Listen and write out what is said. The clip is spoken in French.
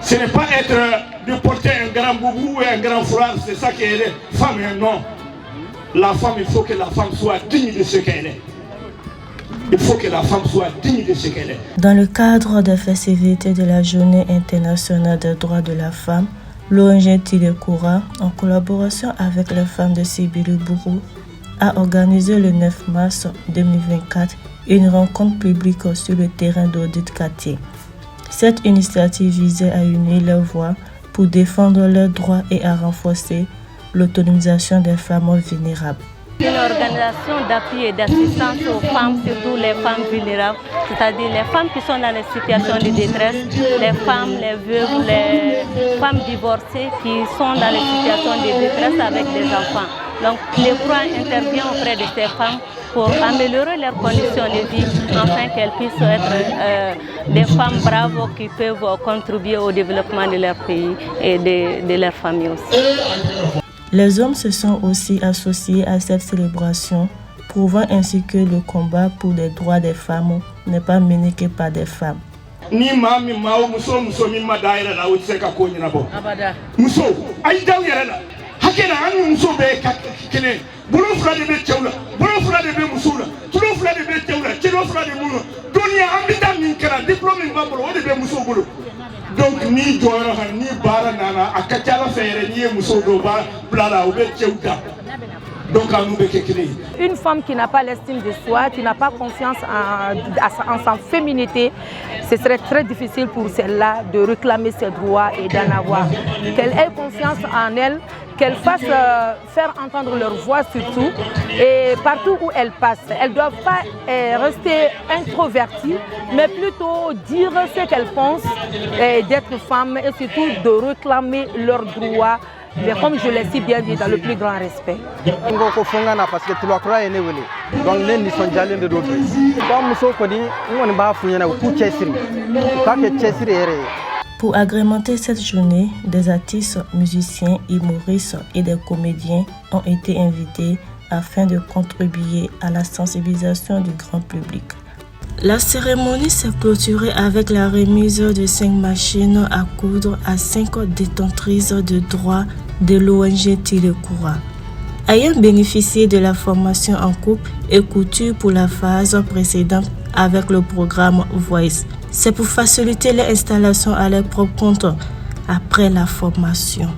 Ce n'est pas être de porter un grand boubou et un grand foulard, c'est ça qui est femme, non. La femme, il faut que la femme soit digne de ce qu'elle est. Il faut que la femme soit digne de ce qu'elle est. Dans le cadre des festivités de la Journée internationale des droits de la femme, l'ONG Tilekura, en collaboration avec les femmes de Sibiru-Buru, a organisé le 9 mars 2024 une rencontre publique sur le terrain d'Audit Quartier. Cette initiative visait à unir leurs voix pour défendre leurs droits et à renforcer l'autonomisation des femmes vulnérables. Une organisation d'appui et d'assistance aux femmes, surtout les femmes vulnérables, c'est-à-dire les femmes qui sont dans les situations de détresse, les femmes, les veuves, les femmes divorcées qui sont dans les situations de détresse avec des enfants. Donc les Tilekura intervient auprès de ces femmes pour améliorer leurs conditions de vie, afin qu'elles puissent être des femmes braves qui peuvent contribuer au développement de leur pays et de leur famille aussi. Les hommes se sont aussi associés à cette célébration, prouvant ainsi que le combat pour les droits des femmes n'est pas mené que par des femmes. Ni mami mao muso mi madaira la utseka ko nyina bo muso ay daw yara la hakena anu muso be kene bulo fula de be tewla bulo fula de be musula tulo fula de be tewla tilo fula de muno dunia ambita min kara diplôme ba bolo de be muso bolo. Donc ni joyeux ni bara nana akatala fere ni muso do ba blala obe tewda. Donc à nous de créer. Une femme qui n'a pas l'estime de soi, qui n'a pas confiance en sa féminité, ce serait très difficile pour celle-là de réclamer ses droits et d'en avoir. Qu'elle ait confiance en elle, qu'elle fasse faire entendre leur voix surtout, et partout où elles passent. Elles ne doivent pas rester introverties, mais plutôt dire ce qu'elles pensent d'être femmes et surtout de réclamer leurs droits. Mais comme je l'ai si bien dit, dans le plus grand respect. Pour agrémenter cette journée, des artistes, musiciens, humoristes et des comédiens ont été invités afin de contribuer à la sensibilisation du grand public. La cérémonie s'est clôturée avec la remise de 5 machines à coudre à 5 détentrices de droits de l'ONG Tilekura. Ayant bénéficié de la formation en coupe et couture pour la phase précédente avec le programme Voice, c'est pour faciliter l'installation à leur propre compte après la formation.